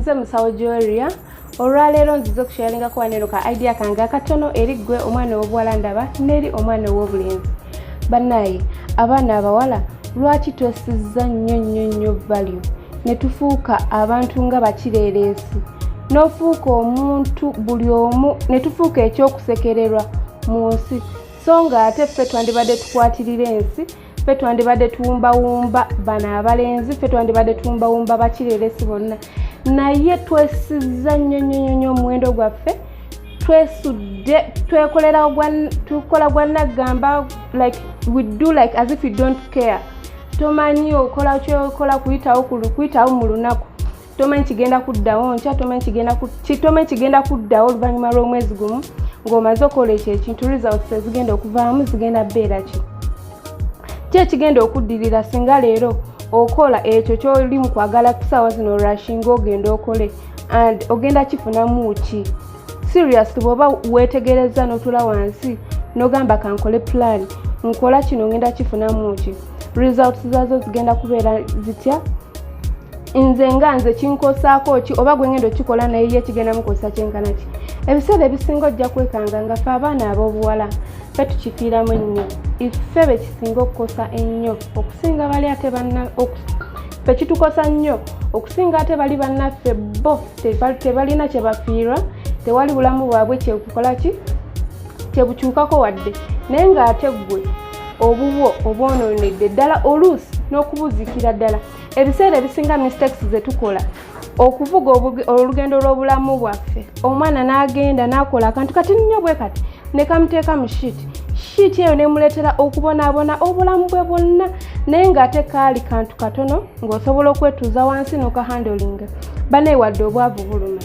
nze Musawo Jowelia olwaleero nzize okusharinga ku waneno ka idea kange akatono eri ggwe omwana w'obuwala ndaba n'eri omwana w'obulenzi. Bannaye abaana abawala lwaki twesizza nnyo value ne tufuuka abantu nga bakireereesi n'ofuuka omuntu buli omu ne tufuuka ekyokusekererwa mu nsi so nga ate ffe twandibadde tukwatirira ensi ffe twandibadde tuwumbawumba bano abalenzi ffe twandibadde tuwumbawumba bakireereesi bonna naye twesizza nnyo omuwendo gwaffe twesudde tukola gwannaggamba like we do like as if we don't care. Tomanyi okola kyokola kuyitawo mu lunaku tomanyi kigenda kuddawo nkya tomanyi kigenda kuddawo oluvannyuma lw'omwezi gumu ng'omaze okola ekyo ekintu results ezigenda okuvaamu zigenda beera ki ekigenda okuddirira singa leero okola ekyo ky'oli mu kwagala kusaawa zino rushinga ogenda okole and ogenda kifunamu ki serious bw'oba weetegereza n'otula wansi n'ogamba kankole plan nkola kino ngenda kifunamu ki results zazo zigenda kubeera zitya nze nga nze kinkosaako ki oba gwe ngenda okikola naye ye kigenda mukosa kyenkana ki ebiseera ebisinga ojja kwekanga nga ffe abaana ab'obuwala ffe tukifiiramu ennyo iffe be kisinga okukosa ennyo okusinga bali ate ffe kitukosa nnyo okusinga ate bali bannaffe bo tebalina kye bafiirwa tewali bulamu bwabwe kyekukola ki kyebukyukako wadde naye ng'ate ggwe obubwo obwonoonedde ddala oluusi n'okubuzikira ddala ebiseera ebisinga mistakes ze tukola okuvuga olugendo lw'obulamu bwaffe omwana n'agenda n'akola akantu kati nnyo bwe kati ne kamuteeka mu shiiti eyo nemuleetera okubonaabona obulamu bwe bwonna naye ng'ate kaali kantu katono ng'osobola okwetuuza wansi n'okahandolinga banaye wadde obwavu buluma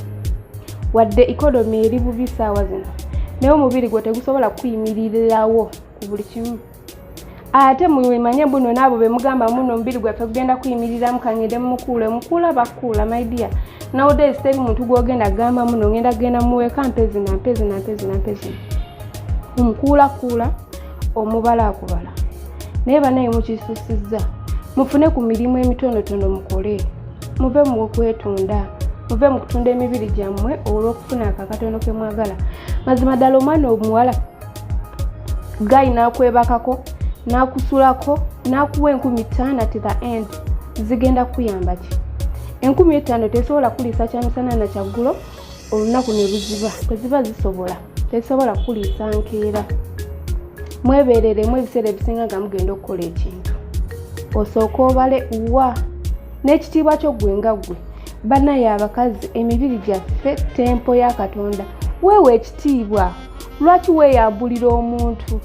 wadde ikonomi eri bubi saawa zino naye omubiri gwe tegusobola kuyimirirawo ku buli kimu ate mwemanye buno naabo bemugamba muno omubiri gwaffe gugenda kuyimiriramu kangende mukuula bakuula my dear nowadays teri muntu gwogenda gamba muno ngenda genda muweeka mpezi omukuula omubala akubala naye banaye mukisuusizza mufune ku mirimu emitonotono mukole muve mu kwetunda muve mu kutunda emibiri gyammwe olw'okufuna akakatono ke mwagala mazima ddala omwana omuwala gayi n'akwebakako n'akusulako n'akuwa 5,000 at the end zigenda kuyamba ki 5,000 tesobola kuliisa kyamisana na kyaggulo olunaku ne luziba teziba zisobola tesobola kuliisa nkeera mwebeereremu ebiseera ebisinga nga mugenda okukola ekintu osooka obale wa n'ekitiibwa kyo ggwe nga ggwe banaye abakazi emibiri gyaffe tempo ya Katonda weewe ekitiibwa lwaki weeyambulira omuntu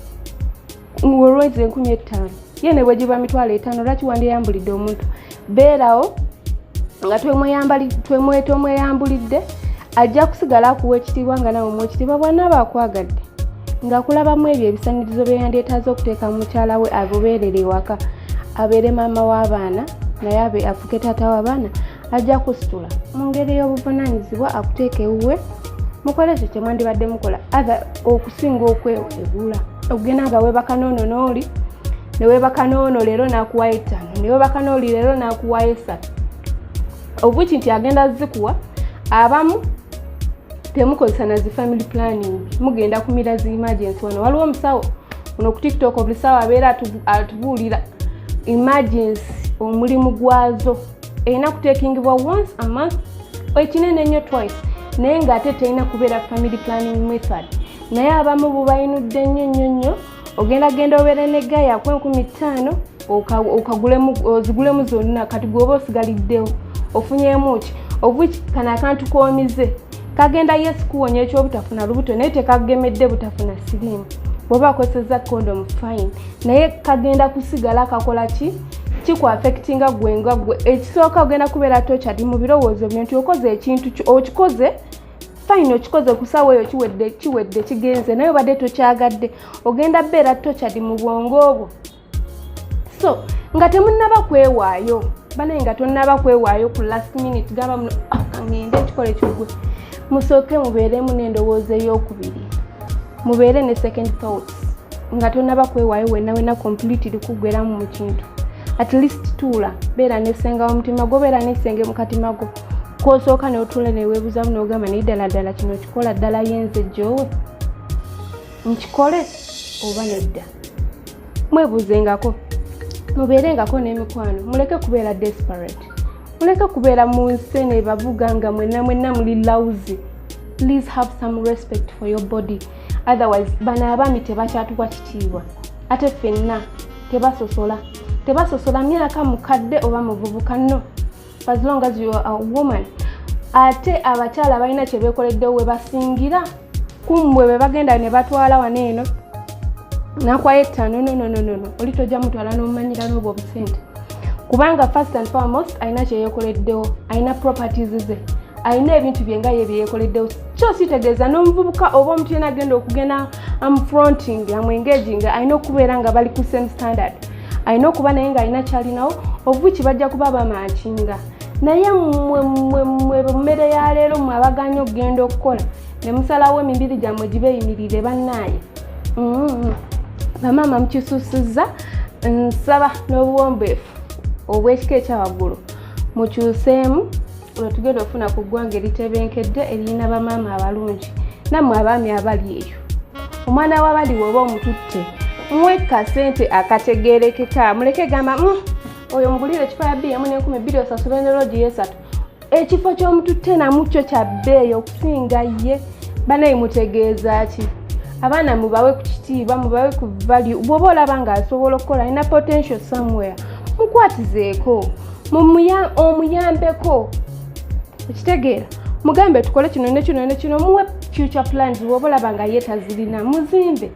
olwezi 5,000 ye ne bwe giba 5,000 lwaki wandiyambulidde omuntu beerawo nga tomweyambulidde ajja kusigala akuwa ekitiibwa nga nawe omuwa ekitiibwa bw'anaaba akwagadde ng'akulabamu ebyo ebisanirizo bye yandyetaaze okuteeka mu mukyala we abubeerere ewaka abeere maama w'abaana naye abe afuke taata w'abaana ajja kusitula mu ngeri y'obuvunaanyizibwa akuteeka ewuwe mukole ekyo kye mwandibadde mukola okusinga okwewegula okugenda nga weebaka noono n'oli ne weebaka noono leero n'akuwayo 5 ne weebaka n'oli leero n'akuwayo 3 obwiki nti agenda zikuwa abamu temukozesa na zi family planning mugenda kumira zi emergency wano waliwo omusawo ono ku TikTok buli ssaawa abeera atubuulira emergency omulimu gwazo erina kuteekingibwa once a month ekinene ennyo twice naye ng'ate terina kubeera family planning method naye abamu bubayinudde nnyo ogenda obeere ne gaya ku 5,000 ozigulemu zonna kati gwoba osigaliddewo ofunyemu ki obwiki kana akantu koomize kagenda yes kuwonya ekyobutafuna lubuto naye tekagemedde butafuna sirimu bw'oba akozesezza condom fine naye kagenda kusigala kakola ki kiku affectinga gwe ekisooka ogenda kubeera tochadi mu birowoozo byo nti okoze ekintu okikoze fine okikoze ku ssaawa eyo kiwedde kigenze naye obadde tokyagadde ogenda beera tochadi mu bwongo obwo so nga temunnaba kwewaayo banaye nga tonnaba kwewaayo ku last minute gamba muno ngende ekikola ekigwe musooke mubeeremu n'endowooza ey'okubiri mubeere ne second thoughts nga tonnaba kwewaayo wenna completely kuggweramu mu kintu at least tuula beera n'essenga omutima gwo beera n'essenge mu katima gwo Kosooka n'otula ne weebuuzamu n'ogamba naye ddala kino kikola ddala yenze Jowe nkikole oba nedda. Mwebuuzengako, mubeerengako n'emikwano, muleke kubeera desperate, muleke kubeera mu nsene bavuga nga mwenna muli lousy. Please have some respect for your body, otherwise bano abaami tebakyatuwa kitiibwa ate ffenna tebasosola myaka mukadde oba muvubuka no, as long as you are a woman. Ate abakyala balina kye beekoleddewo we basingira kummwe be bagenda ne batwala waneeno nakwaye ttaano no oli tojja mutwala n'omumanyira n'obwo obusente kubanga first and foremost alina kye yeekoleddewo, alina properties ze, alina ebintu bye nga ye bye yeekoleddewo. Kyo sitegeeza n'omuvubuka oba omuntu yena agenda okugenda amfronting amwengaging alina okubeera nga bali ku same standard, alina okuba naye nga alina kyalinawo obuki bajja kuba bamakinga. Naye mwe mmere ya leero mwe abaganya okugenda okukola ne musalawo emibiri gyammwe gibeeyimirire bannaaye. Bamaama mukisuusizza, nsaba n'obuwombeefu obw'ekika ekyawaggulu mukyuseemu olwo tugenda okufuna ku ggwanga eritebenkedde eriyina bamaama abalungi. Nammwe abaami abali eyo, omwana w'abali woba omututte muwe kasente akategeerekeka, muleke gamba oyo mugulire ekifo ya bbiya mu n'1000 osasule ne loogi y'esatu. Ekifo ky'omututte namukyo kya bbeeyi okusinga ye. Banaye mutegeeza ki? Abaana mubawe ku kitiibwa, mubawe ku value. Bw'oba olaba ng'asobola okukola alina potential somewhere, mukwatizeeko omuyambeko. Ekitegeera mugambe tukole kino ne kino, muwe future plans. Bw'oba olaba nga ye tazirina mwezimbe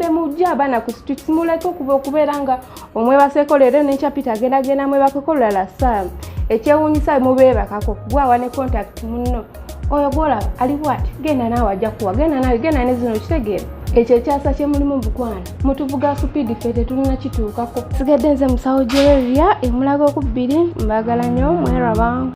mujja abaana ku streets, muleke okubeera nga omwebaseeko leero n'ekyapita agenda mwebakekolola ssaawa. Ekyewuunyisa mubeebakako gwawa ne contact munno oyo gwolaba ali bwati, genda naawe ajja kuwa, genda ne zino. Kitegeera ekyo ekyasa kye mulimu bukwano, mutuvuga speed ffe tetulina kituukako. Sigadde nze Musawo Jowelia, emulaga okubiri, mbagala nnyo, mweraba.